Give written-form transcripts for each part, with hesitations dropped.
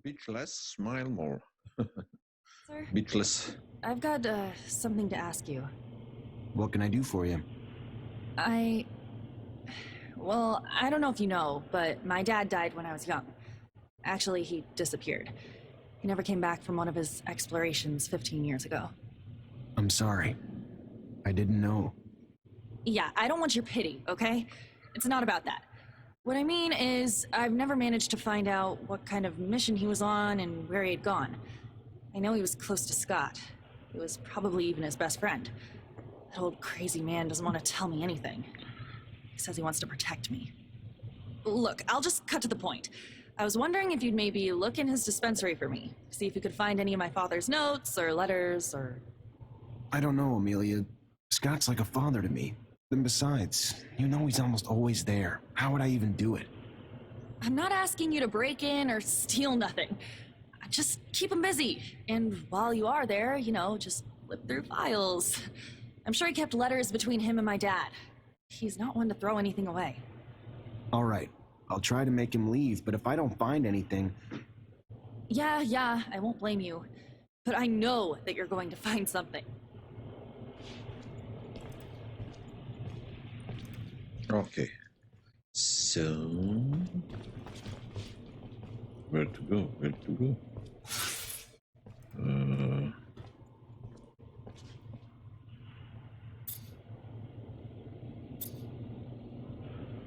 Beachless, smile more. Sir, Beachless. I've got something to ask you. What can I do for you? Well, I don't know if you know, but my dad died when I was young. Actually, he disappeared. He never came back from one of his explorations 15 years ago. I'm sorry. I didn't know. Yeah, I don't want your pity, okay? It's not about that. What I mean is, I've never managed to find out what kind of mission he was on and where he had gone. I know he was close to Scott. He was probably even his best friend. That old crazy man doesn't want to tell me anything. He says he wants to protect me. Look, I'll just cut to the point. I was wondering if you'd maybe look in his dispensary for me, see if you could find any of my father's notes or letters or... I don't know, Amelia. Scott's like a father to me. And besides, you know he's almost always there. How would I even do it? I'm not asking you to break in or steal nothing. Just keep him busy. And while you are there, just flip through files. I'm sure he kept letters between him and my dad. He's not one to throw anything away. All right. I'll try to make him leave, but if I don't find anything... Yeah, I won't blame you. But I know that you're going to find something. Okay. So... Where to go?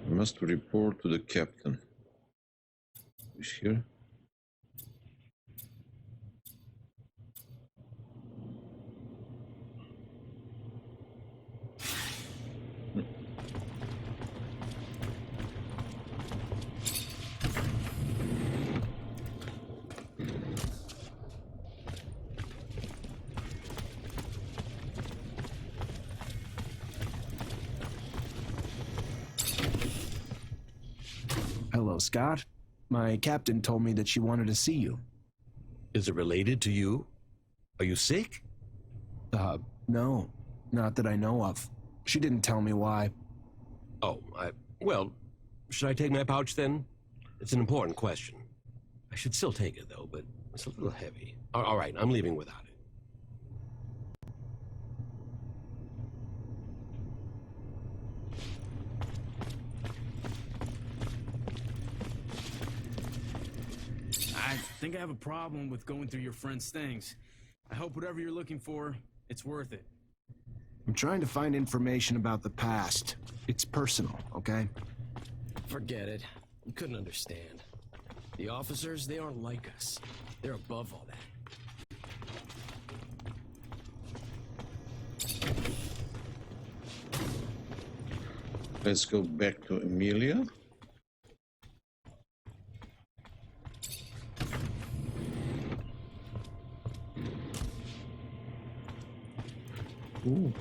Must report to the captain. Is here? Hello, Scott. My captain told me that she wanted to see you. Is it related to you? Are you sick? No. Not that I know of. She didn't tell me why. Oh, well, should I take my pouch then? It's an important question. I should still take it, though, but it's a little heavy. All right, I'm leaving without it. I think I have a problem with going through your friend's things. I hope whatever you're looking for, it's worth it. I'm trying to find information about the past. It's personal, okay? Forget it. You couldn't understand. The officers, they aren't like us. They're above all that. Let's go back to Amelia. Ooh.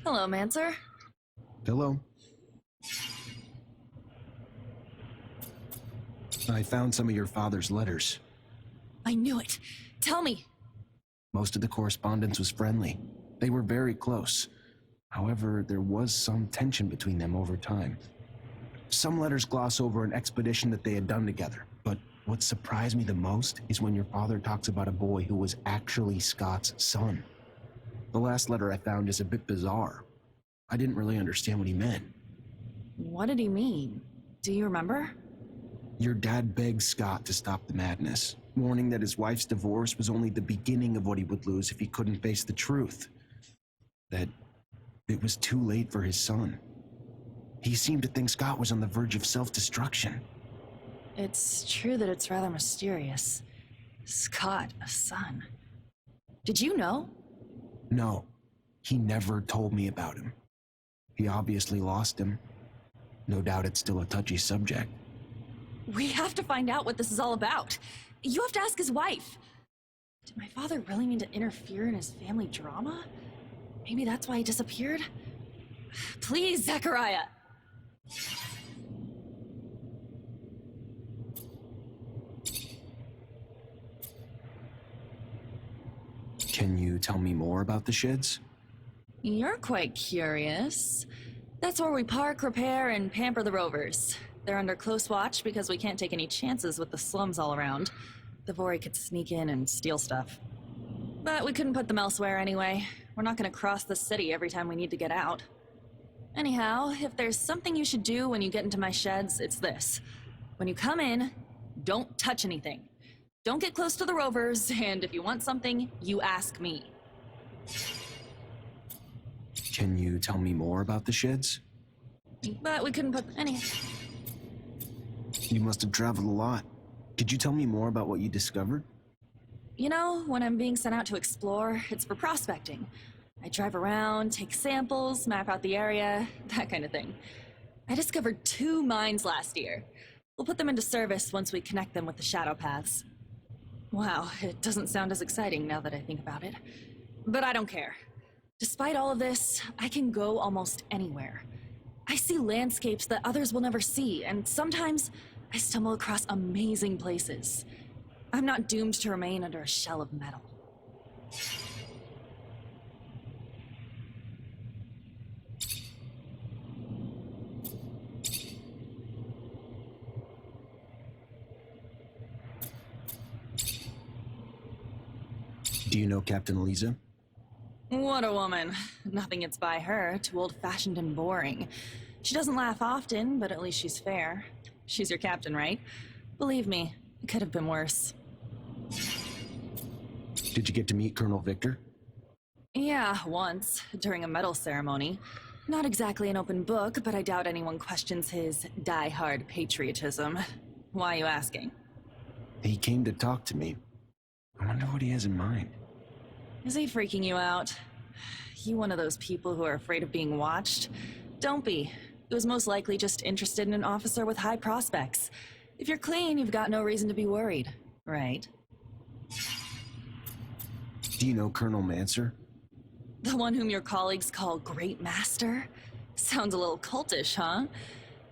Hello, Mancer. Hello. I found some of your father's letters. I knew it. Tell me. Most of the correspondence was friendly. They were very close. However, there was some tension between them over time. Some letters gloss over an expedition that they had done together, but what surprised me the most is when your father talks about a boy who was actually Scott's son. The last letter I found is a bit bizarre. I didn't really understand what he meant. What did he mean? Do you remember? Your dad begged Scott to stop the madness, warning that his wife's divorce was only the beginning of what he would lose if he couldn't face the truth. That it was too late for his son. He seemed to think Scott was on the verge of self-destruction. It's true that it's rather mysterious. Scott, a son. Did you know? No, he never told me about him. He obviously lost him. No doubt it's still a touchy subject. We have to find out what this is all about. You have to ask his wife. Did my father really mean to interfere in his family drama? Maybe that's why he disappeared? Please, Zachariah. Can you tell me more about the sheds? You're quite curious. That's where we park, repair, and pamper the rovers. They're under close watch because we can't take any chances with the slums all around. The Vori could sneak in and steal stuff. But we couldn't put them elsewhere anyway. We're not gonna cross the city every time we need to get out. Anyhow, if there's something you should do when you get into my sheds, it's this. When you come in, don't touch anything. Don't get close to the rovers, and if you want something, you ask me. Can you tell me more about the sheds? But we couldn't put any. You must have traveled a lot. Could you tell me more about what you discovered? You know, when I'm being sent out to explore, it's for prospecting. I drive around, take samples, map out the area, that kind of thing. I discovered 2 mines last year. We'll put them into service once we connect them with the shadow paths. Wow, it doesn't sound as exciting now that I think about it. But I don't care. Despite all of this, I can go almost anywhere. I see landscapes that others will never see, and sometimes I stumble across amazing places. I'm not doomed to remain under a shell of metal. Do you know Captain Eliza? What a woman. Nothing gets by her, too old-fashioned and boring. She doesn't laugh often, but at least she's fair. She's your captain, right? Believe me, it could have been worse. Did you get to meet Colonel Victor? Yeah, once, during a medal ceremony. Not exactly an open book, but I doubt anyone questions his die-hard patriotism. Why are you asking? He came to talk to me. I wonder what he has in mind. Is he freaking you out? You one of those people who are afraid of being watched? Don't be. He was most likely just interested in an officer with high prospects. If you're clean, you've got no reason to be worried, right? Do you know Colonel Mancer? The one whom your colleagues call Great Master? Sounds a little cultish, huh?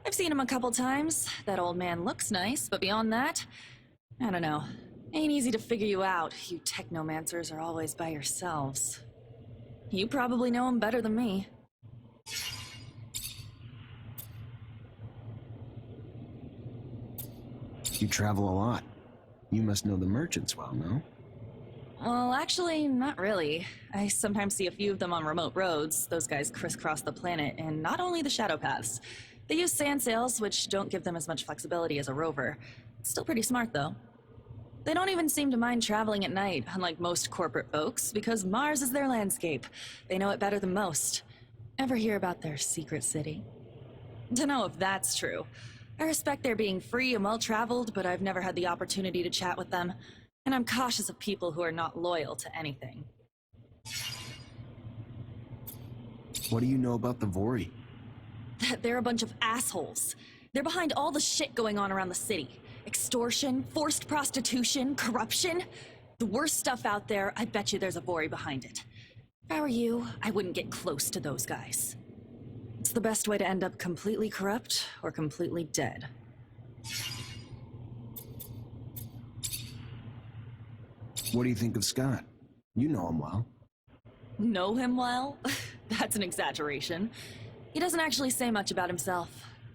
I've seen him a couple times. That old man looks nice, but beyond that, I don't know. Ain't easy to figure you out. You Technomancers are always by yourselves. You probably know him better than me. You travel a lot. You must know the merchants well, no? Well, actually, not really. I sometimes see a few of them on remote roads. Those guys crisscross the planet, and not only the shadow paths. They use sand sails, which don't give them as much flexibility as a rover. Still pretty smart, though. They don't even seem to mind traveling at night, unlike most corporate folks, because Mars is their landscape. They know it better than most. Ever hear about their secret city? Dunno if that's true. I respect their being free and well-traveled, but I've never had the opportunity to chat with them, and I'm cautious of people who are not loyal to anything. What do you know about the Vori? They're a bunch of assholes. They're behind all the shit going on around the city. Extortion, forced prostitution, corruption. The worst stuff out there, I bet you there's a Vori behind it. If I were you, I wouldn't get close to those guys. It's the best way to end up completely corrupt or completely dead. What do you think of Scott? You know him well. Know him well? That's an exaggeration. He doesn't actually say much about himself.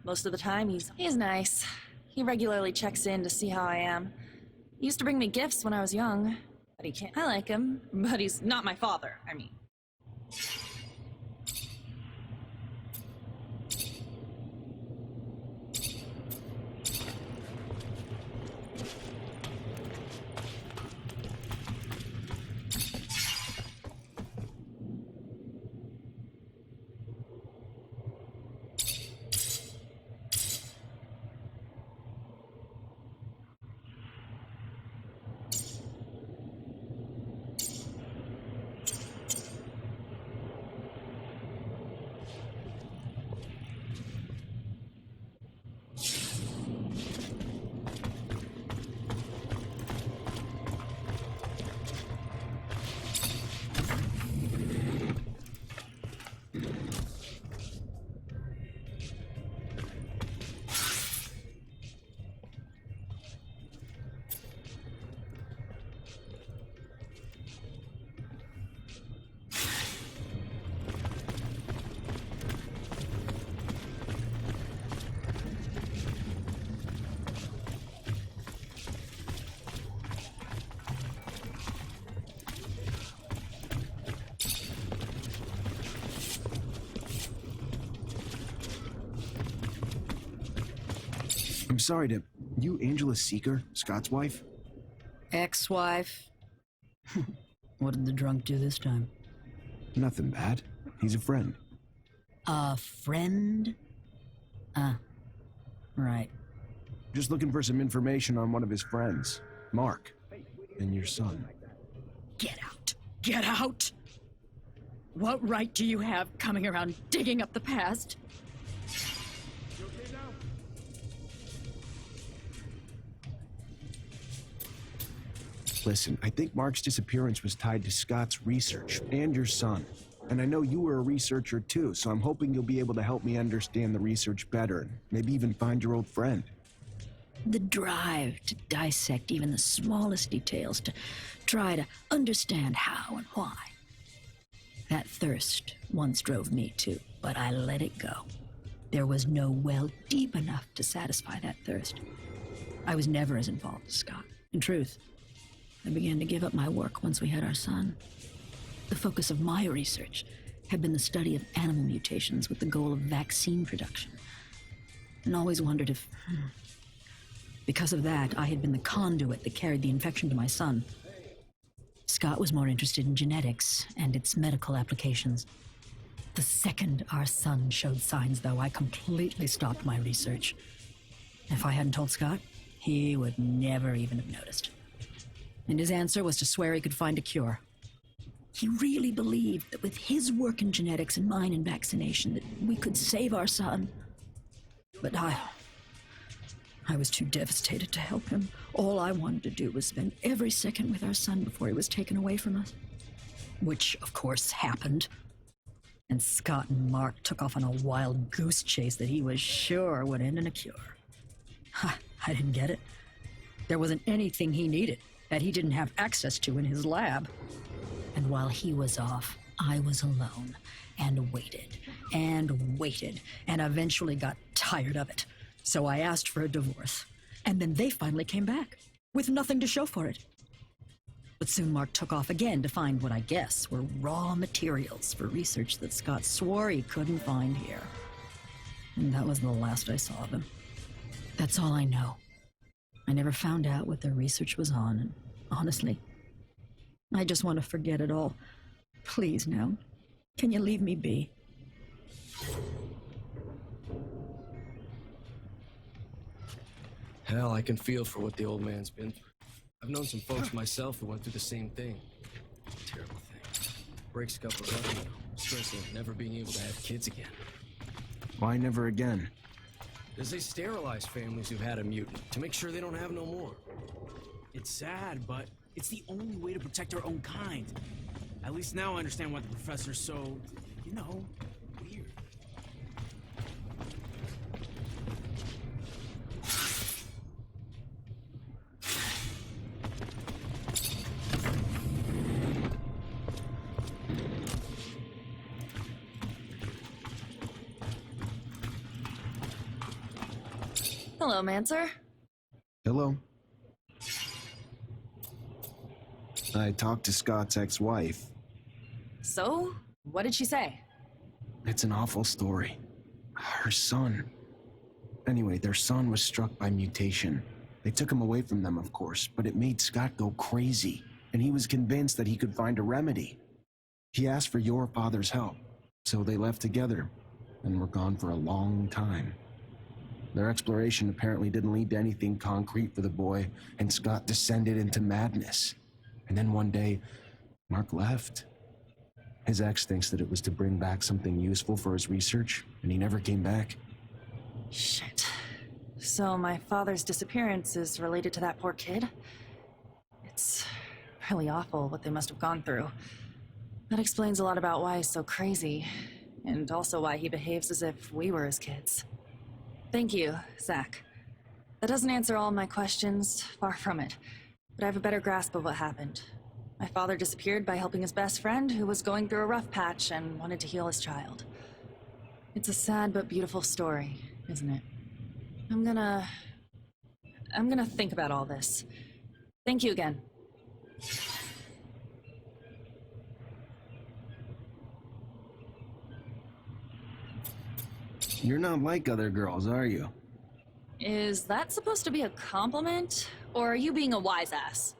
Most of the time, he's nice. He regularly checks in to see how I am. He used to bring me gifts when I was young, but he can't. I like him, but he's not my father, I mean. sorry to... You Angela Seeker, Scott's wife? Ex-wife? What did the drunk do this time? Nothing bad. He's a friend. A friend? Right. Just looking for some information on one of his friends, Mark, and your son. Get out! Get out! What right do you have coming around digging up the past? Listen, I think Mark's disappearance was tied to Scott's research and your son. And I know you were a researcher too, so I'm hoping you'll be able to help me understand the research better, and maybe even find your old friend. The drive to dissect even the smallest details, to try to understand how and why. That thirst once drove me too, but I let it go. There was no well deep enough to satisfy that thirst. I was never as involved as Scott. In truth, I began to give up my work once we had our son. The focus of my research had been the study of animal mutations with the goal of vaccine production. And always wondered if... Because of that, I had been the conduit that carried the infection to my son. Scott was more interested in genetics and its medical applications. The second our son showed signs, though, I completely stopped my research. If I hadn't told Scott, he would never even have noticed. And his answer was to swear he could find a cure. He really believed that with his work in genetics and mine in vaccination, that we could save our son. But I was too devastated to help him. All I wanted to do was spend every second with our son before he was taken away from us. Which, of course, happened. And Scott and Mark took off on a wild goose chase that he was sure would end in a cure. I didn't get it. There wasn't anything he needed that he didn't have access to in his lab. And while he was off, I was alone and waited, and eventually got tired of it. So I asked for a divorce, and then they finally came back, with nothing to show for it. But soon Mark took off again to find what I guess were raw materials for research that Scott swore he couldn't find here. And that was the last I saw of him. That's all I know. I never found out what their research was on, and honestly, I just want to forget it all. Please now, can you leave me be? Hell, I can feel for what the old man's been through. I've known some folks myself who went through the same thing. Terrible thing. Breaks a couple of up, stressing at never being able to have kids again. Why never again? Because they sterilize families who've had a mutant to make sure they don't have no more. It's sad, but it's the only way to protect our own kind. At least now I understand why the professor's so, weird. Hello, Mancer. Hello? I talked to Scott's ex-wife. So, what did she say? It's an awful story. Her son. Anyway, their son was struck by mutation. They took him away from them, of course, but it made Scott go crazy, and he was convinced that he could find a remedy. He asked for your father's help, so they left together, and were gone for a long time. Their exploration apparently didn't lead to anything concrete for the boy, and Scott descended into madness. And then one day, Mark left. His ex thinks that it was to bring back something useful for his research, and he never came back. Shit. So my father's disappearance is related to that poor kid? It's really awful what they must have gone through. That explains a lot about why he's so crazy, and also why he behaves as if we were his kids. Thank you, Zach. That doesn't answer all my questions, far from it, but I have a better grasp of what happened. My father disappeared by helping his best friend, who was going through a rough patch and wanted to heal his child. It's a sad but beautiful story, isn't it? I'm gonna think about all this. Thank you again. You're not like other girls, are you? Is that supposed to be a compliment? Or are you being a wise ass?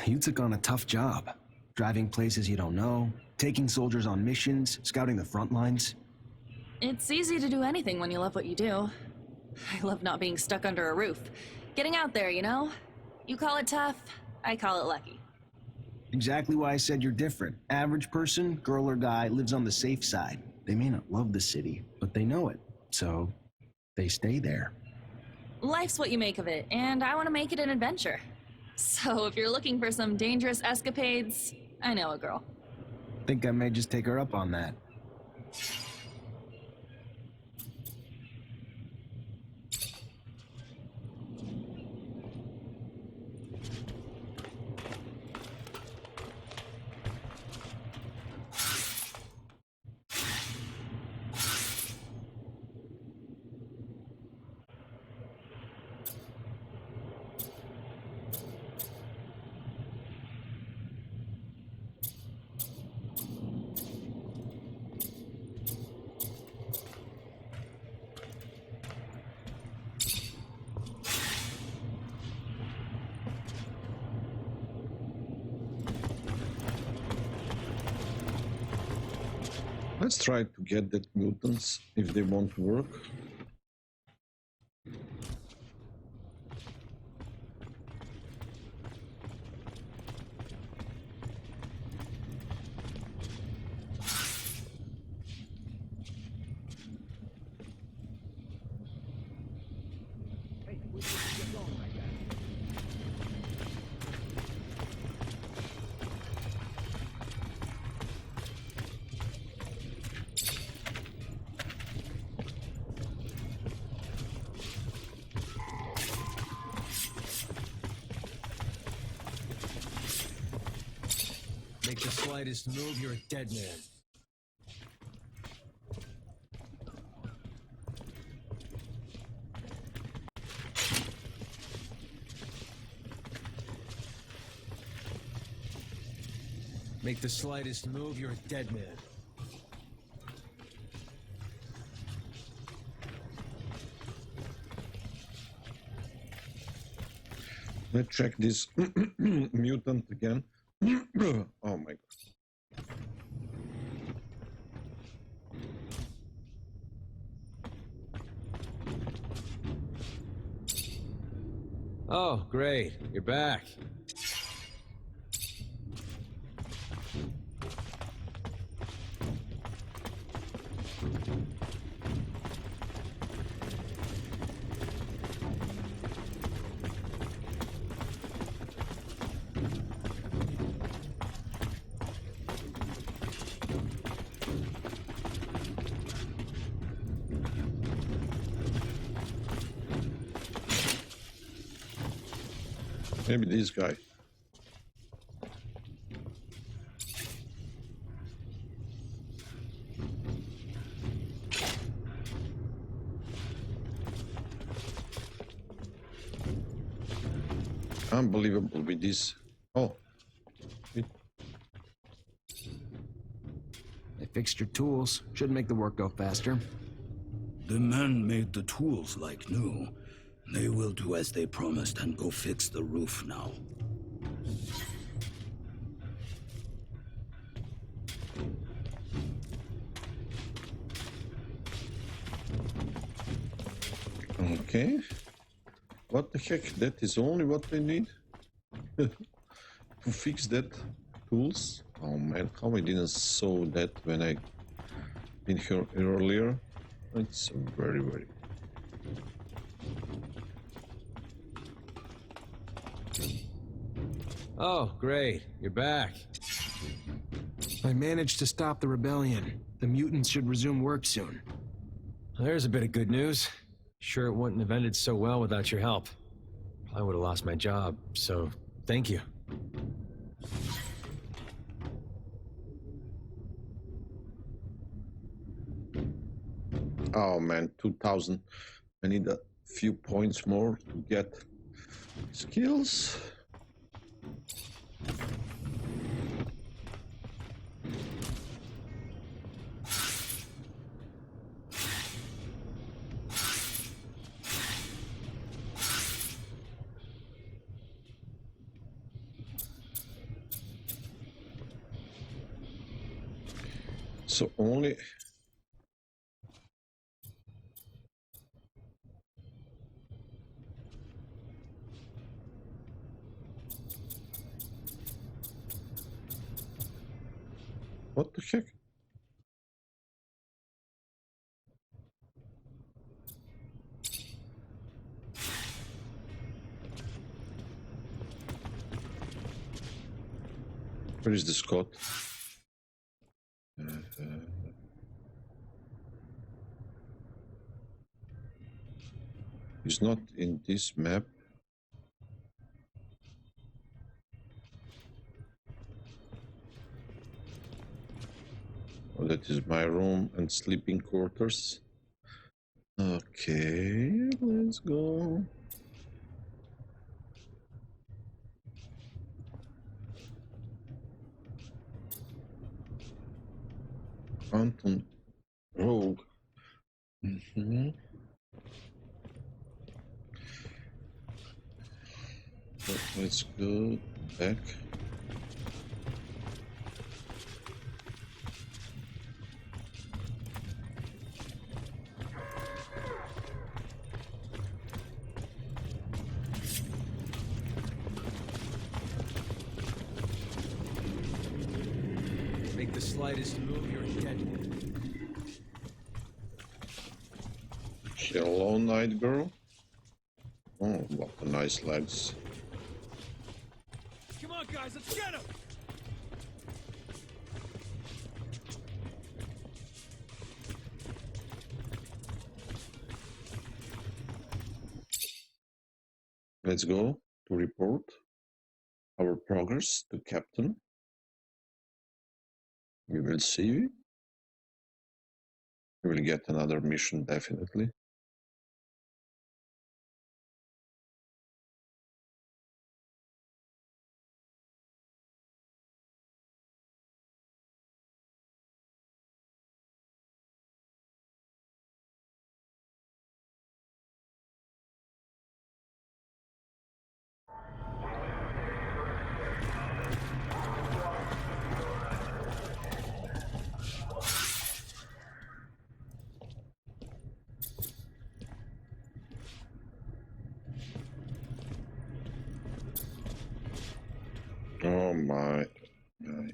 You took on a tough job. Driving places you don't know, taking soldiers on missions, scouting the front lines. It's easy to do anything when you love what you do. I love not being stuck under a roof. Getting out there, you know? You call it tough, I call it lucky. Exactly why I said you're different. Average person, girl or guy, lives on the safe side. They may not love the city, but they know it. So, they stay there. Life's what you make of it, and I want to make it an adventure. So if you're looking for some dangerous escapades, I know a girl. Think I may just take her up on that. Let's try to get that mutants if they want to work. Make the slightest move, you're a dead man. Make the slightest move, you're a dead man. Let's check this mutant again. Oh my god. Oh, great. You're back. Maybe this guy. Unbelievable with this. Oh. They fixed your tools. Should make the work go faster. The men made the tools like new. They will do as they promised and go fix the roof now. Okay. What the heck? That is only what they need to fix that tools. Oh man, how I didn't saw that when I been here earlier. It's very. Oh, great. You're back. I managed to stop the rebellion. The mutants should resume work soon. Well, there's a bit of good news. Sure it wouldn't have ended so well without your help. I would have lost my job, so thank you. Oh man, 2000. I need a few points more to get skills. So only... What the heck? Where is the Scott? He's not in this map. Oh, that is my room and sleeping quarters. Okay, let's go. Quantum Rogue. So let's go back. Make the slightest move, you're dead. Hello, night girl. Oh, what a nice legs. Come on, guys, let's get him! Let's go to report our progress to Captain. We will see. We will get another mission definitely. Oh my God.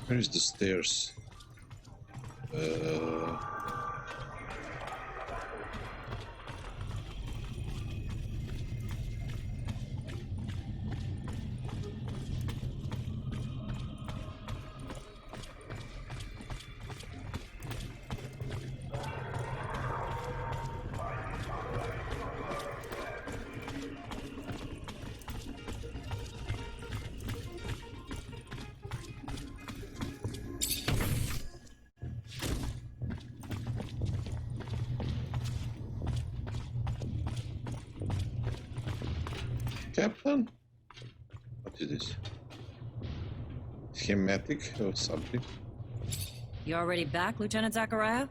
Where is the stairs? Captain? What is this? Schematic or something? You already back, Lieutenant Zachariah?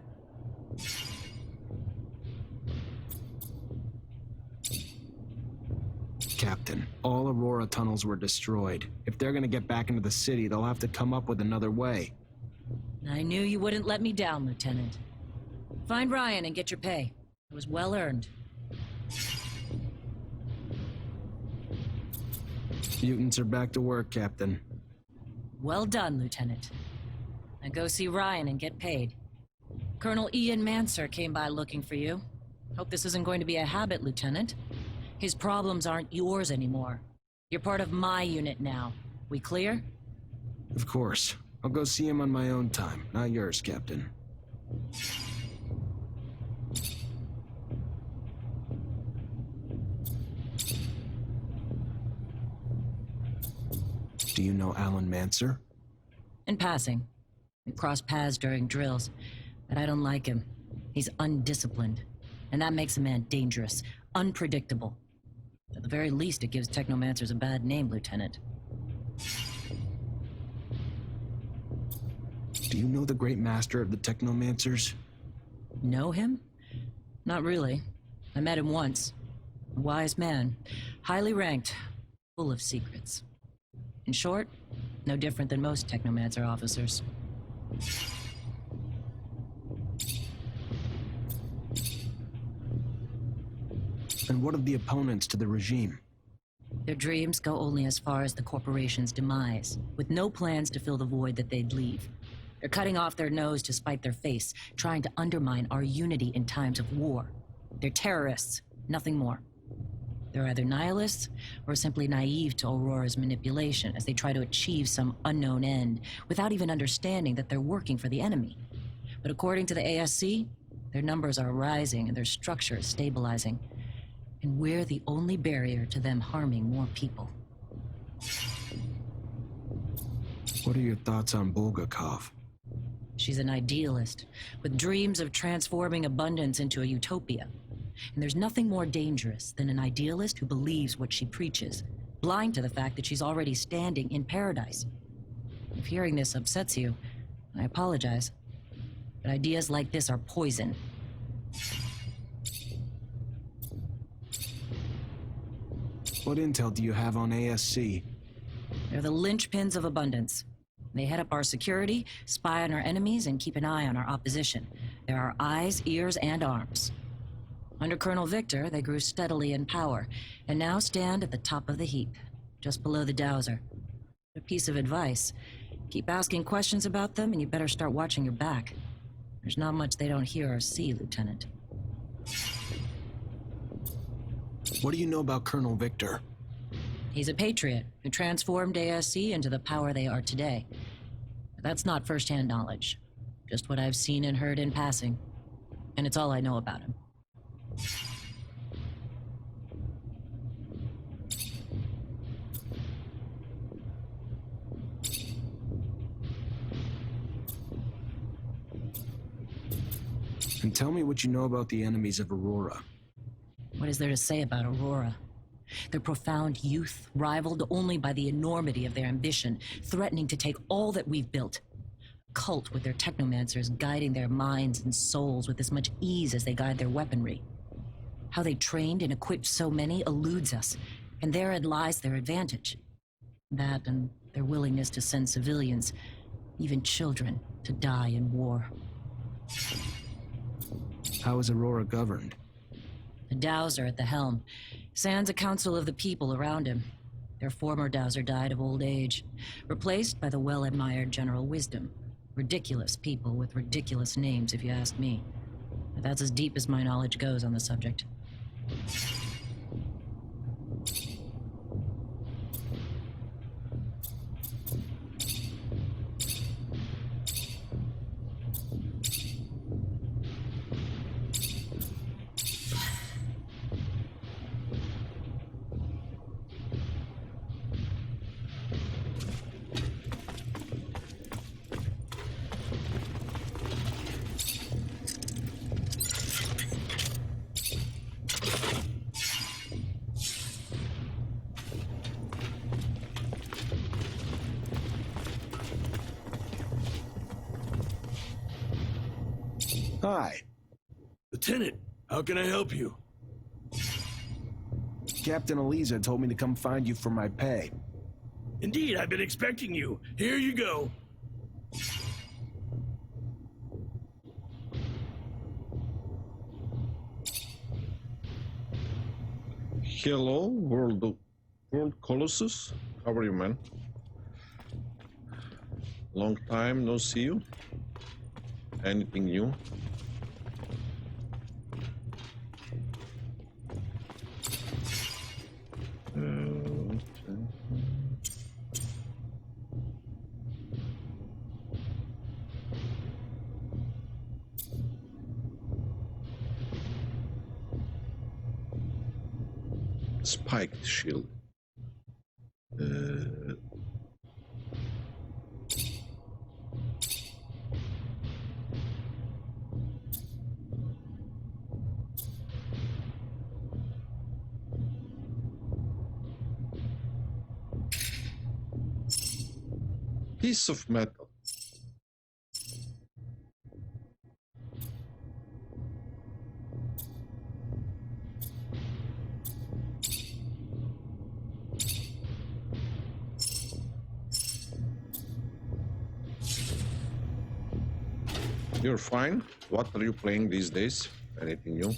Captain, all Aurora tunnels were destroyed. If they're gonna get back into the city, they'll have to come up with another way. I knew you wouldn't let me down, Lieutenant. Find Ryan and get your pay. It was well earned. Mutants are back to work, Captain. Well done, Lieutenant. Now go see Ryan and get paid. Colonel Ian Mancer came by looking for you. Hope this isn't going to be a habit, Lieutenant. His problems aren't yours anymore. You're part of my unit now. We clear? Of course. I'll go see him on my own time, not yours, Captain. Do you know Alan Mancer? In passing. We cross paths during drills, but I don't like him. He's undisciplined, and that makes a man dangerous, unpredictable. At the very least, it gives Technomancers a bad name, Lieutenant. Do you know the great master of the Technomancers? Know him? Not really. I met him once. A wise man, highly ranked, full of secrets. In short, no different than most Technomancer officers. And what of the opponents to the regime? Their dreams go only as far as the corporation's demise, with no plans to fill the void that they'd leave. They're cutting off their nose to spite their face, trying to undermine our unity in times of war. They're terrorists, nothing more. They're either nihilists or simply naive to Aurora's manipulation as they try to achieve some unknown end without even understanding that they're working for the enemy. But according to the ASC, their numbers are rising and their structure is stabilizing. And we're the only barrier to them harming more people. What are your thoughts on Bulgakov? She's an idealist, with dreams of transforming abundance into a utopia. And there's nothing more dangerous than an idealist who believes what she preaches, blind to the fact that she's already standing in paradise. If hearing this upsets you, I apologize. But ideas like this are poison. What intel do you have on ASC? They're the linchpins of abundance. They head up our security, spy on our enemies, and keep an eye on our opposition. They're our eyes, ears, and arms. Under Colonel Victor, they grew steadily in power, and now stand at the top of the heap, just below the Dowser. A piece of advice: keep asking questions about them, and you better start watching your back. There's not much they don't hear or see, Lieutenant. What do you know about Colonel Victor? He's a patriot who transformed ASC into the power they are today. But that's not first-hand knowledge, just what I've seen and heard in passing. And it's all I know about him. And tell me what you know about the enemies of Aurora. What is there to say about Aurora? Their profound youth, rivaled only by the enormity of their ambition, threatening to take all that we've built. A cult with their technomancers guiding their minds and souls with as much ease as they guide their weaponry. How they trained and equipped so many eludes us, and therein lies their advantage. That and their willingness to send civilians, even children, to die in war. How is Aurora governed? The Dowser at the helm. Sans a council of the people around him. Their former Dowser died of old age, replaced by the well-admired General Wisdom. Ridiculous people with ridiculous names, if you ask me. But that's as deep as my knowledge goes on the subject. Hi. Lieutenant, how can I help you? Captain Eliza told me to come find you for my pay. Indeed, I've been expecting you. Here you go. Hello, World Colossus. How are you, man? Long time no see you. Anything new? Spiked shield. piece of metal. You're fine. What are you playing these days? Anything new?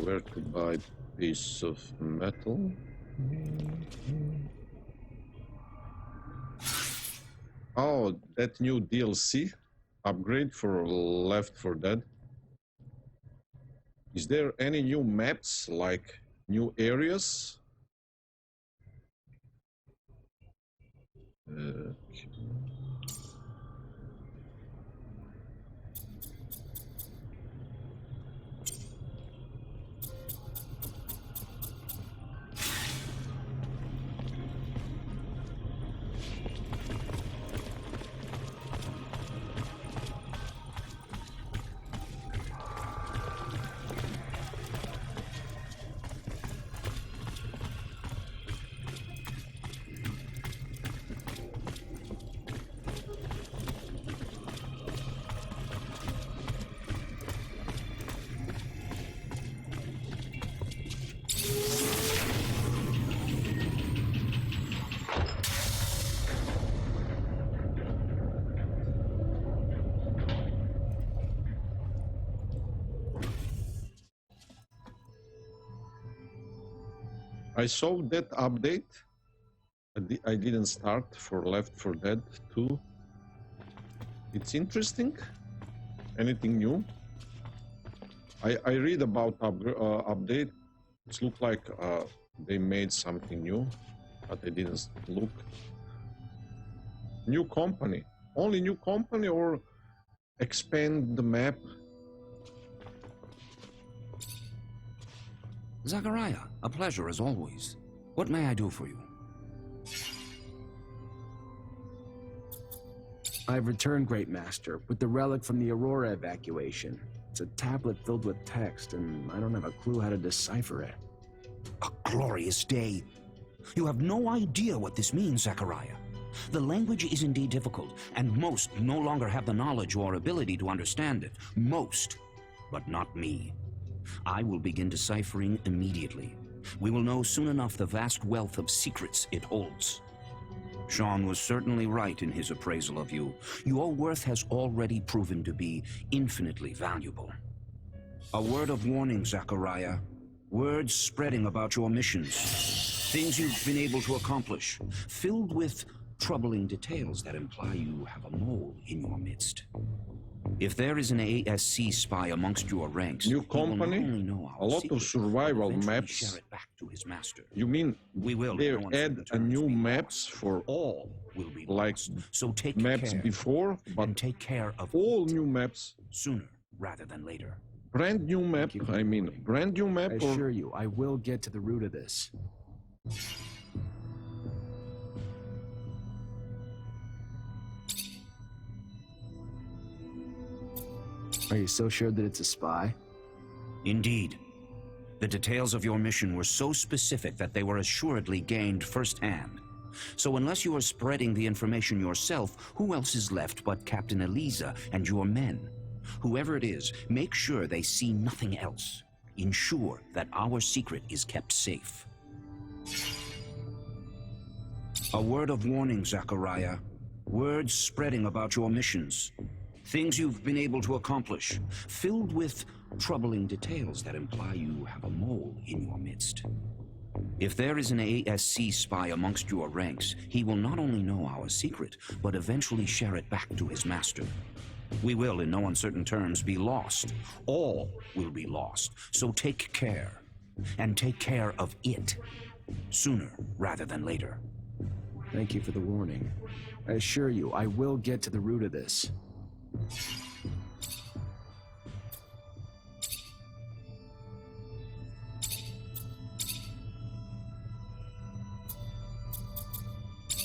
Where to buy piece of metal? Oh, that new DLC upgrade for Left 4 Dead. Is there any new maps, like new areas? I saw that update. I didn't start for Left 4 Dead 2. It's interesting. Anything new? I read about update. It looked like they made something new, but I didn't look. New company. Only new company or expand the map? Zachariah, a pleasure as always. What may I do for you? I've returned, Great Master, with the relic from the Aurora evacuation. It's a tablet filled with text, and I don't have a clue how to decipher it. A glorious day. You have no idea what this means, Zachariah. The language is indeed difficult, and most no longer have the knowledge or ability to understand it. Most, but not me. I will begin deciphering immediately. We will know soon enough the vast wealth of secrets it holds. Sean was certainly right in his appraisal of you. Your worth has already proven to be infinitely valuable. A word of warning, Zachariah. Words spreading about your missions. Things you've been able to accomplish, filled with troubling details that imply you have a mole in your midst. If there is an ASC spy amongst your ranks, new company, a lot of survival maps. Share it back to his master. You mean we will they add a new maps for all will be like so take maps care before, but and take care of all new maps sooner rather than later. Brand new map. I mean, brand new map. I assure you, I will get to the root of this. Are you so sure that it's a spy? Indeed. The details of your mission were so specific that they were assuredly gained firsthand. So unless you are spreading the information yourself, who else is left but Captain Eliza and your men? Whoever it is, make sure they see nothing else. Ensure that our secret is kept safe. A word of warning, Zachariah. Words spreading about your missions. Things you've been able to accomplish, filled with troubling details that imply you have a mole in your midst. If there is an ASC spy amongst your ranks, he will not only know our secret, but eventually share it back to his master. We will, in no uncertain terms, be lost. All will be lost. So take care. And take care of it. Sooner rather than later. Thank you for the warning. I assure you, I will get to the root of this.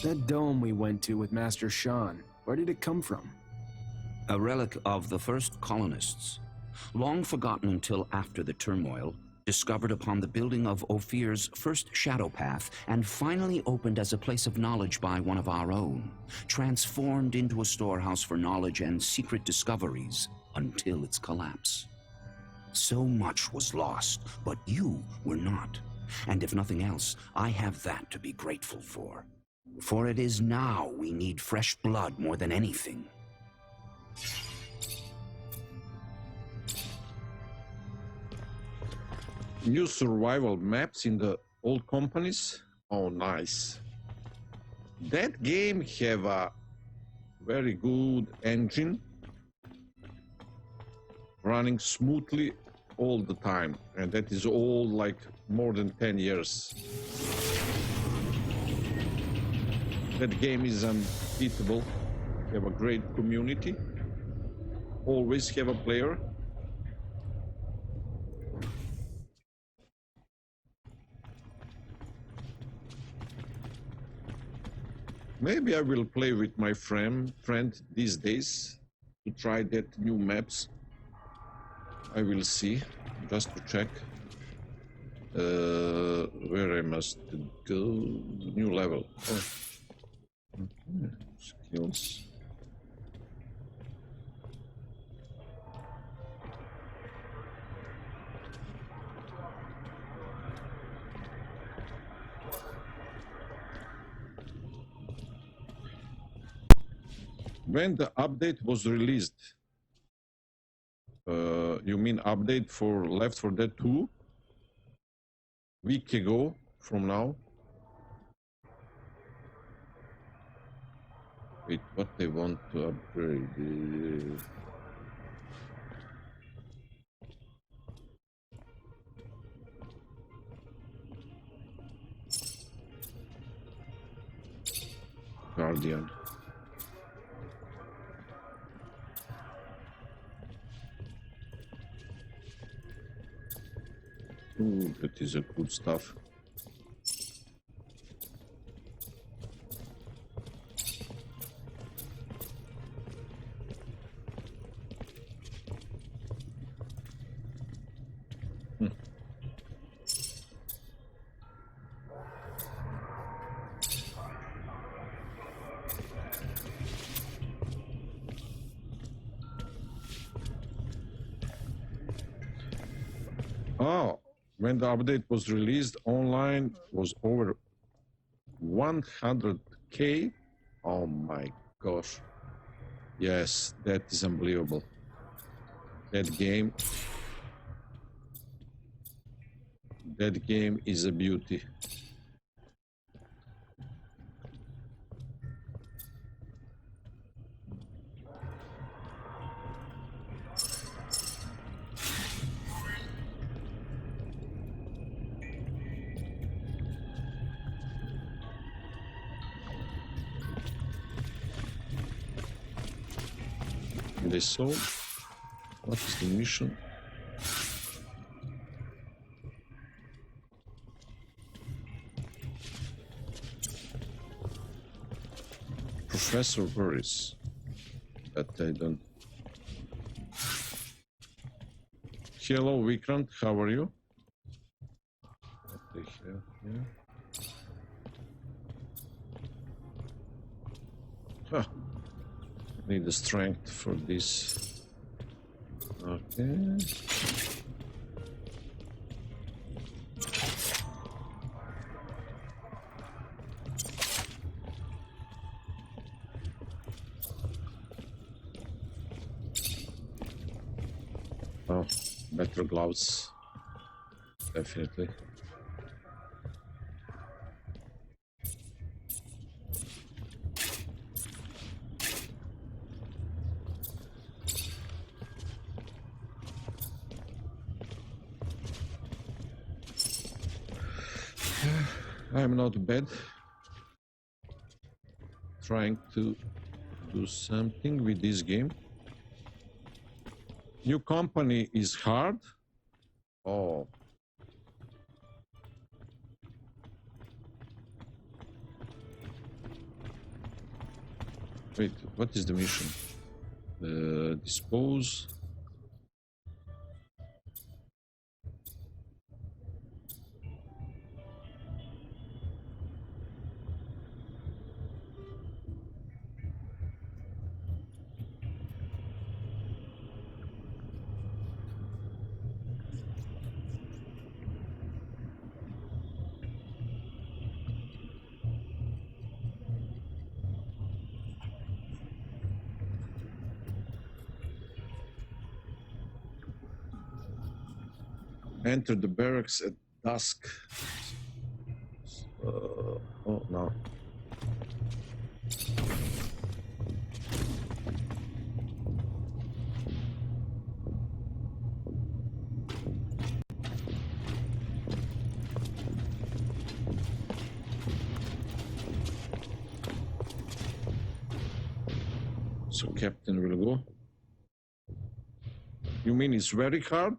That dome we went to with Master Sean, where did it come from? A relic of the first colonists. Long forgotten until after the turmoil, discovered upon the building of Ophir's first shadow path, and finally opened as a place of knowledge by one of our own, transformed into a storehouse for knowledge and secret discoveries until its collapse. So much was lost, but you were not. And if nothing else, I have that to be grateful for. For it is now we need fresh blood more than anything. New survival maps in the old companies. Oh, nice. That game have a very good engine running smoothly all the time, and that is all like more than 10 years. That game is unbeatable. Have a great community. Always have a player. Maybe I will play with my friend these days to try that new maps. I will see, just to check where I must go. New level. Oh. Okay. Skills. When the update was released, you mean update for Left 4 Dead 2? Week ago from now? Wait, what they want to upgrade? Guardian. Ooh, that is a good stuff. Oh, when the update was released, online was over 100K. Oh my gosh. Yes, that is unbelievable. That game is a beauty. They saw. What is the mission? Professor Boris. But I don't. Hello, Vikrant. How are you? What they have here? Huh. Need the strength for this. Okay. Oh, better gloves. Definitely. I'm not bad. Trying to do something with this game. New company is hard. Oh. Wait, what is the mission? Dispose. Enter the barracks at dusk. Oh no. So Captain will go. You mean it's very hard?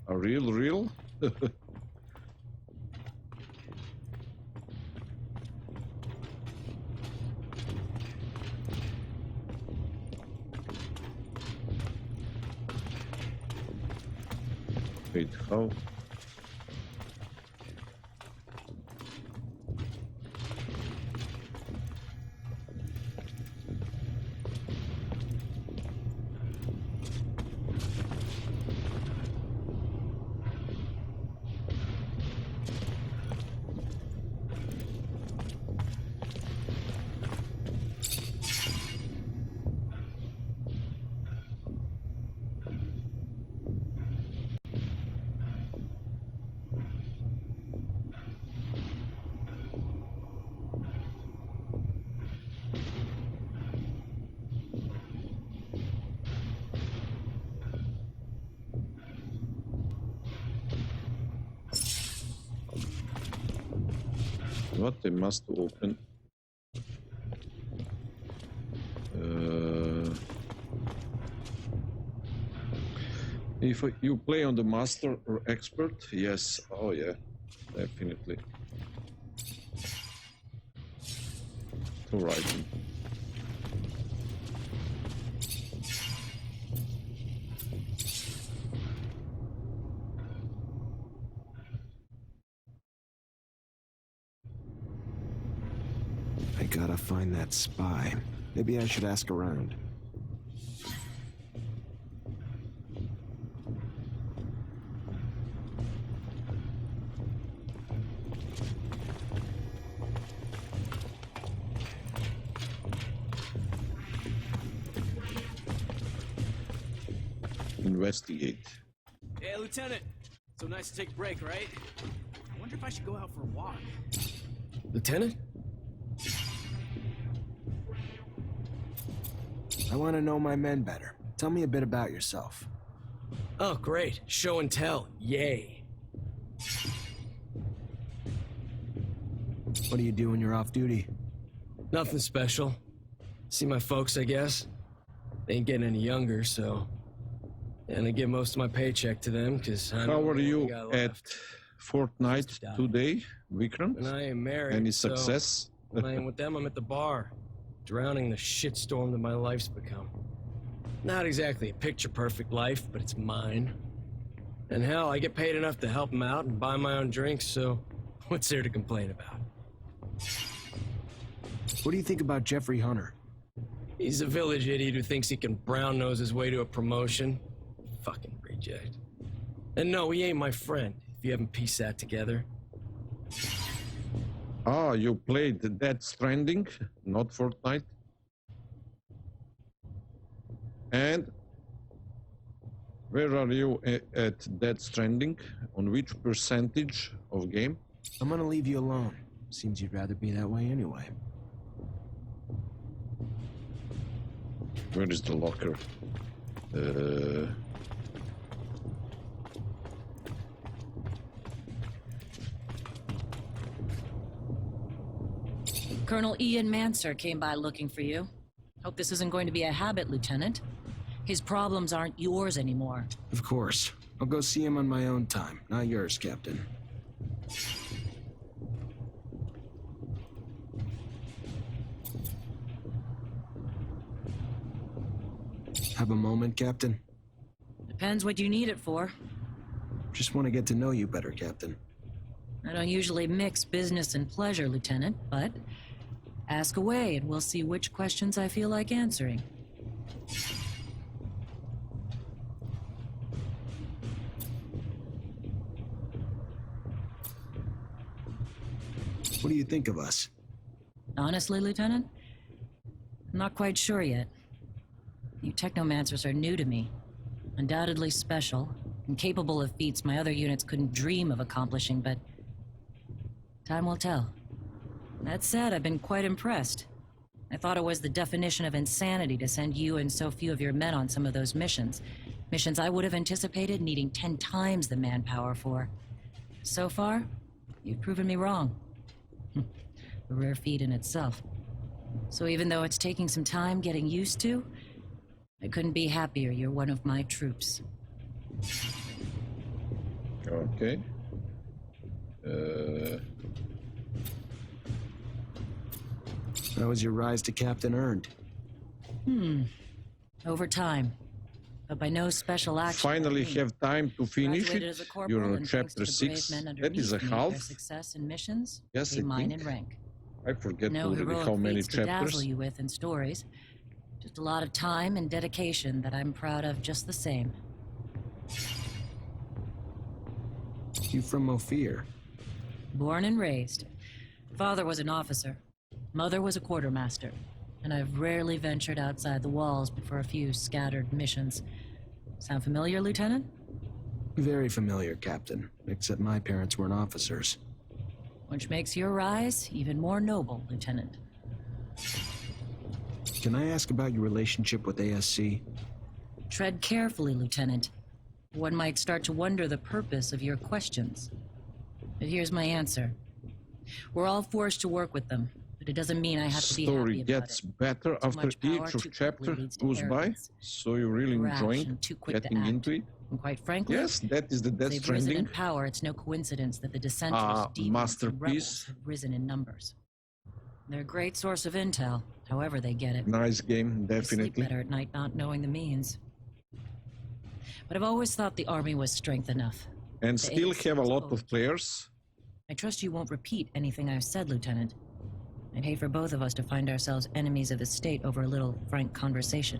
A real? Wait, how? What they must open. If you play on the master or expert, yes. Oh yeah, definitely. To writing. I gotta find that spy. Maybe I should ask around. Investigate. Hey, Lieutenant. So nice to take a break, right? I wonder if I should go out for a walk. Lieutenant? I want to know my men better. Tell me a bit about yourself. Oh, great. Show and tell. Yay. What do you do when you're off duty? Nothing special. See my folks, I guess. They ain't getting any younger, so... And I give most of my paycheck to them, because I know How are what we you got at left. Fortnite today, Vikrant? And I am married, Any so success? when I am with them, I'm at the bar, drowning in the shitstorm that my life's become. Not exactly a picture-perfect life, but it's mine. And hell, I get paid enough to help them out and buy my own drinks, so what's there to complain about? What do you think about Jeffrey Hunter? He's a village idiot who thinks he can brown-nose his way to a promotion. Fucking reject. And no, he ain't my friend, if you haven't pieced that together. Ah, you played Death Stranding, not Fortnite. And where are you at Death Stranding? On which percentage of game? I'm gonna leave you alone. Seems you'd rather be that way anyway. Where is the locker? Colonel Ian Mancer came by looking for you. Hope this isn't going to be a habit, Lieutenant. His problems aren't yours anymore. Of course. I'll go see him on my own time, not yours, Captain. Have a moment, Captain? Depends what you need it for. Just want to get to know you better, Captain. I don't usually mix business and pleasure, Lieutenant, but ask away and we'll see which questions I feel like answering. What do you think of us? Honestly, Lieutenant, I'm not quite sure yet. You Technomancers are new to me. Undoubtedly special, I'm capable of feats my other units couldn't dream of accomplishing, but time will tell. That said, I've been quite impressed. I thought it was the definition of insanity to send you and so few of your men on some of those missions. Missions I would have anticipated needing 10 times the manpower for. So far, you've proven me wrong. A rare feat in itself. So even though it's taking some time getting used to, I couldn't be happier you're one of my troops. Okay. How was your rise to captain earned? Over time. But by no special action. Finally by me. have time to finish Graduated it. as a corporal, You're on and thanks chapter to the brave 6. men That is a underneath me, their half. success in missions Yes, became I mine think. in rank. I forget No already heroic how many feats to dazzle chapters. you with in stories. Just a lot of time and dedication that I'm proud of just the same. You from Ophir? Born and raised. Father was an officer. Mother was a quartermaster. And I've rarely ventured outside the walls but for a few scattered missions. Sound familiar, Lieutenant? Very familiar, Captain. Except my parents weren't officers. Which makes your rise even more noble, Lieutenant. Can I ask about your relationship with ASC? Tread carefully, Lieutenant. One might start to wonder the purpose of your questions. But here's my answer. We're all forced to work with them, but it doesn't mean I have to be happy Story about gets it. better Too after much power each too of chapter quickly leads to goes by. arrogance. So you're really Rash enjoying and too quick to getting act. into it? And quite frankly, Yes, that is the Death they've risen Stranding. in power. It's no coincidence that the dissenters, deviants, and Masterpiece. rebels have risen in numbers. They're a great source of intel, however they get it. Nice game, I sleep definitely. better at night not knowing the means. But I've always thought the army was strength enough. And The still ASC have a is lot old. of players. I trust you won't repeat anything I've said, Lieutenant. I'd hate for both of us to find ourselves enemies of the state over a little frank conversation.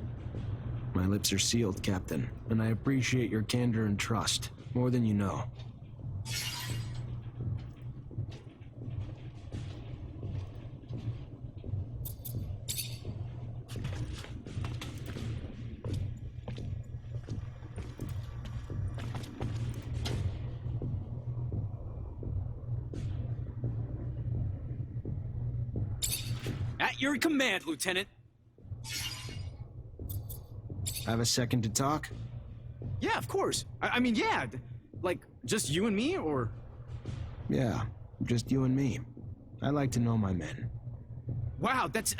My lips are sealed, Captain, and I appreciate your candor and trust, more than you know. At your command, Lieutenant. Have a second to talk? Yeah, of course. I mean, yeah. Like, just you and me, or? Yeah, just you and me. I like to know my men. Wow, that's...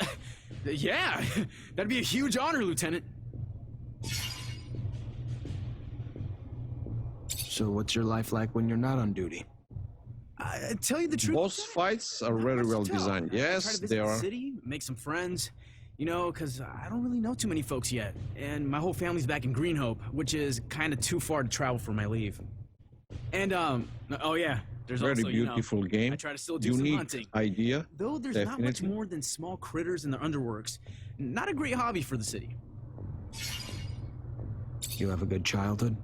yeah, that'd be a huge honor, Lieutenant. So what's your life like when you're not on duty? I tell you the truth. Boss fights are not very much to well tell. designed. I try Yes, to visit they the are. city, make some friends, you know, because I don't really know too many folks yet. And my whole family's back in Greenhope, which is kind of too far to travel for my leave. And, oh yeah, there's Very also, beautiful game. I try to still do some Unique hunting. idea. Though there's not much Definitely. more than small critters and their underworks. Not a great hobby for the city. You have a good childhood?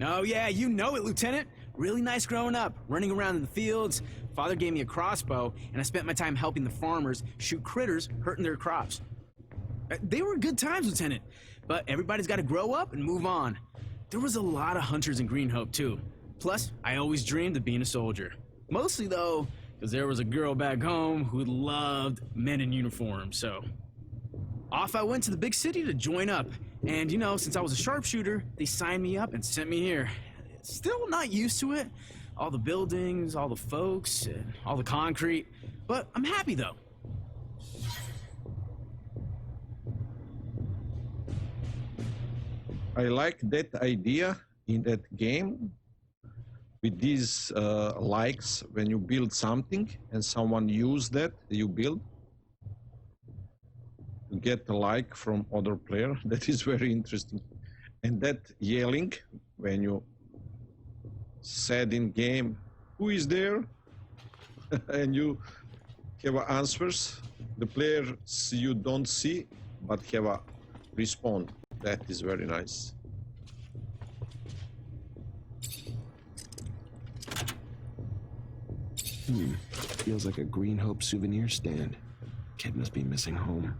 Oh yeah, you know it, Lieutenant. Really nice growing up, running around in the fields. Father gave me a crossbow, and I spent my time helping the farmers shoot critters hurting their crops. They were good times, Lieutenant, but everybody's got to grow up and move on. There was a lot of hunters in Greenhope, too. Plus, I always dreamed of being a soldier. Mostly, though, because there was a girl back home who loved men in uniform, so... Off I went to the big city to join up. And, you know, since I was a sharpshooter, they signed me up and sent me here. Still not used to it. All the buildings, all the folks, all the concrete. But I'm happy, though. I like that idea in that game with these likes when you build something and someone use that you build. You get a like from other player. That is very interesting. And that yelling when you said in game, who is there? And you have answers. The players you don't see, but have a respawn. That is very nice. Feels like a Greenhope souvenir stand. Kid must be missing home.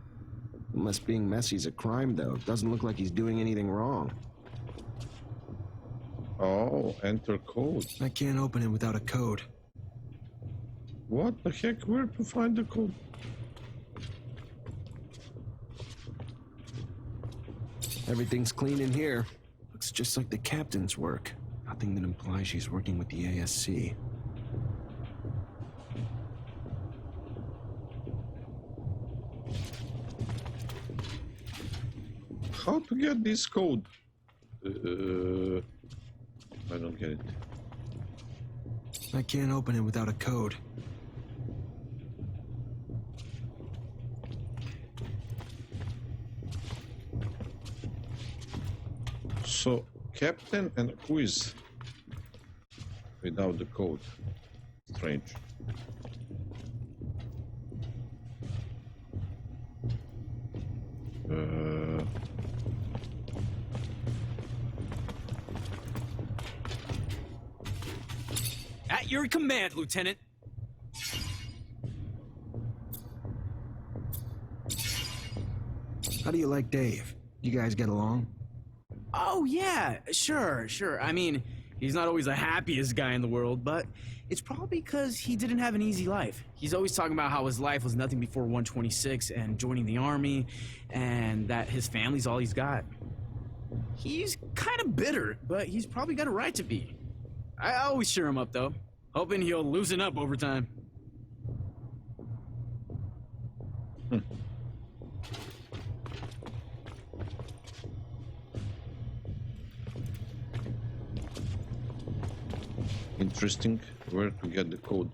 Unless being messy's a crime, though. Doesn't look like he's doing anything wrong. Oh, enter code. I can't open it without a code. What the heck? Where to find the code? Everything's clean in here. Looks just like the captain's work. Nothing that implies she's working with the ASC. How to get this code? I don't get it. I can't open it without a code. So, captain and who is without the code? Strange. At your command, Lieutenant. How do you like Dave? You guys get along? Oh, yeah, sure. I mean, he's not always the happiest guy in the world, but it's probably because he didn't have an easy life. He's always talking about how his life was nothing before 126 and joining the army, and that his family's all he's got. He's kind of bitter, but he's probably got a right to be. I always cheer him up, though, hoping he'll loosen up over time. Interesting. Where to get the code?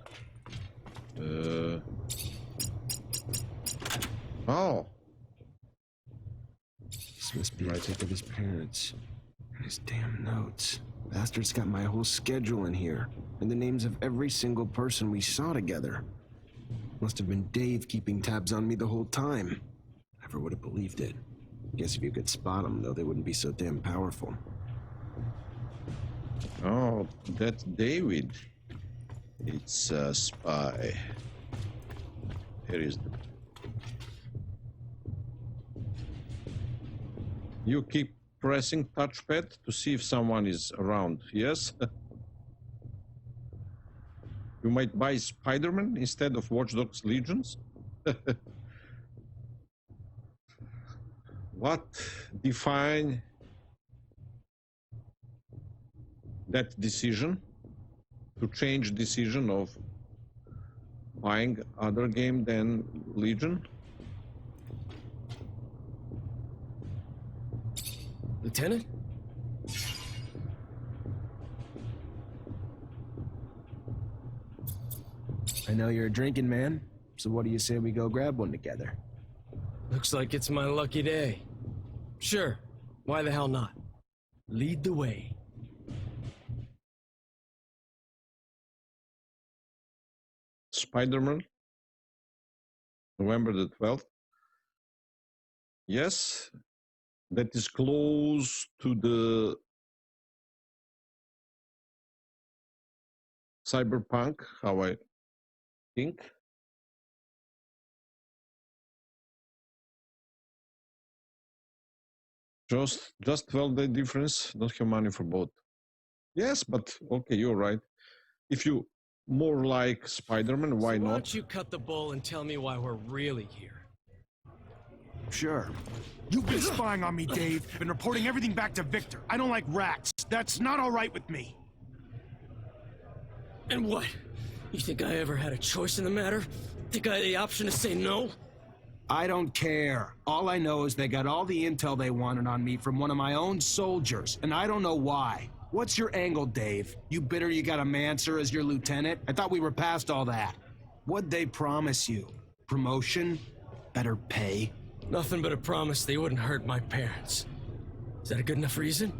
Oh, This must be a tip of his parents. And his damn notes. Bastard's got my whole schedule in here. And the names of every single person we saw together. Must have been Dave keeping tabs on me the whole time. Never would have believed it. Guess if you could spot them, though, they wouldn't be so damn powerful. oh, that's David. It's a spy. Here is the. You keep pressing touchpad to see if someone is around. Yes. You might buy Spider-Man instead of Watch Dogs Legions. What define that decision to change decision of buying other game than Legion? Lieutenant? I know you're a drinking man, so what do you say we go grab one together? Looks like it's my lucky day. Sure, why the hell not? Lead the way. Spider-Man, November the 12th. Yes, that is close to the Cyberpunk, how I think. Just 12-day difference, don't have money for both. Yes, but okay, you're right. If you more like Spider-Man, why Why not? don't you cut the bull and tell me why we're really here? Sure. You've been spying on me, Dave. Been reporting everything back to Victor. I don't like rats. That's not all right with me. And what? You think I ever had a choice in the matter? Think I had the option to say no? I don't care. All I know is they got all the intel they wanted on me from one of my own soldiers, and I don't know why. What's your angle, Dave? You bitter you got a Mancer as your lieutenant? I thought we were past all that. What'd they promise you? Promotion? Better pay? Nothing but a promise they wouldn't hurt my parents. Is that a good enough reason?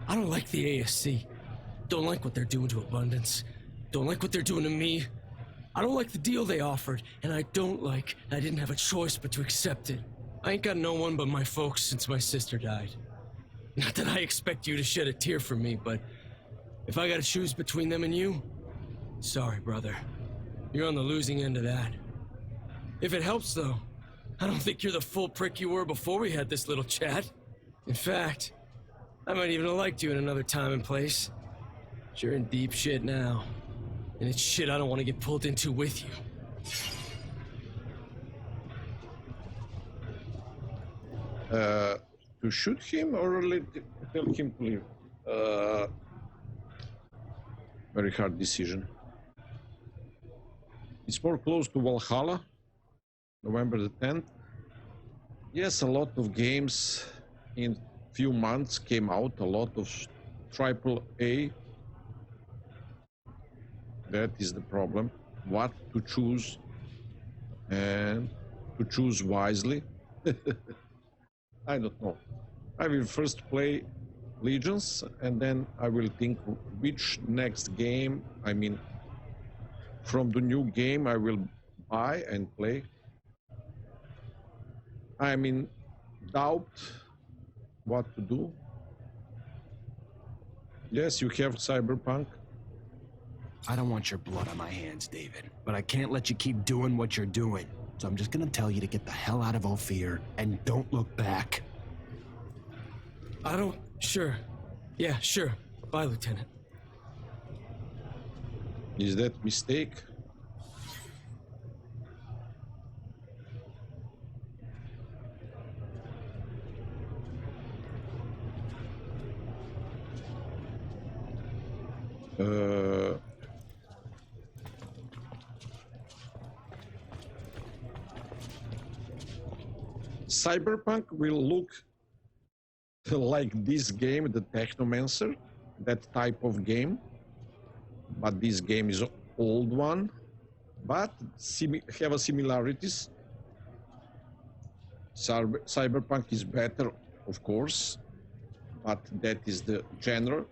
I don't like the ASC. Don't like what they're doing to Abundance. Don't like what they're doing to me. I don't like the deal they offered, and I don't like I didn't have a choice but to accept it. I ain't got no one but my folks since my sister died. Not that I expect you to shed a tear for me, but if I gotta choose between them and you, sorry, brother. You're on the losing end of that. If it helps, though, I don't think you're the full prick you were before we had this little chat. In fact, I might even have liked you in another time and place. But you're in deep shit now. And it's shit I don't want to get pulled into with you. To shoot him or tell him to leave? Very hard decision. It's more close to Valhalla, November the 10th. Yes, a lot of games in few months came out, a lot of triple A. That is the problem. What to choose and to choose wisely. I don't know. I will first play Legions and then I will think which next game, I mean, from the new game I will buy and play. I'm in doubt what to do. Yes, you have Cyberpunk. I don't want your blood on my hands, David, but I can't let you keep doing what you're doing. So I'm just gonna tell you to get the hell out of Ophir and don't look back. I don't... Sure. Yeah, sure. Bye, Lieutenant. Is that mistake? Cyberpunk will look like this game, the Technomancer, that type of game, but this game is an old one, but have a similarities. Cyberpunk is better, of course, but that is the genre.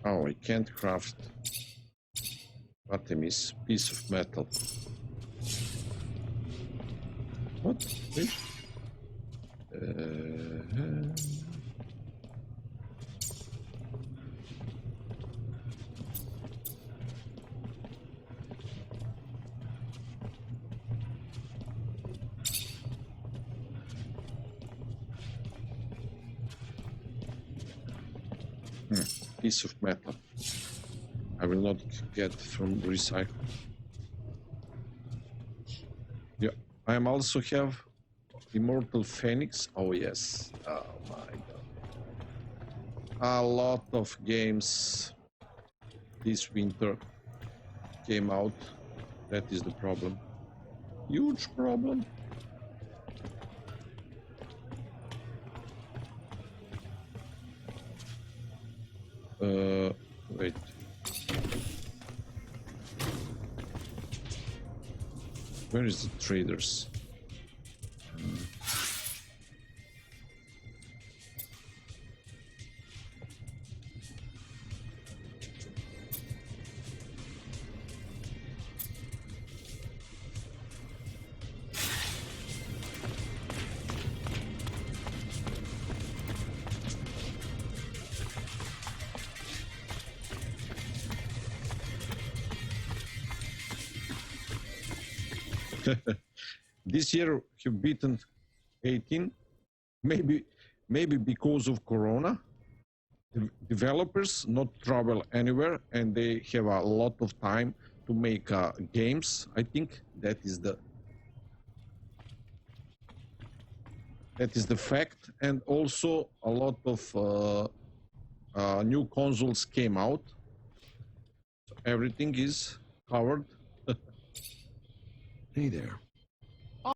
Oh, I can't craft. What I miss? Piece of metal. What? Wait. Piece of metal. I will not get from recycle. Yeah, I am also have Immortal Phoenix. Oh yes. Oh my god. A lot of games this winter came out. That is the problem. Huge problem. Wait. Where is the traders? This year have beaten 18, maybe because of Corona. Developers not travel anywhere and they have a lot of time to make games. I think that is the fact, and also a lot of new consoles came out. So everything is covered. Hey there.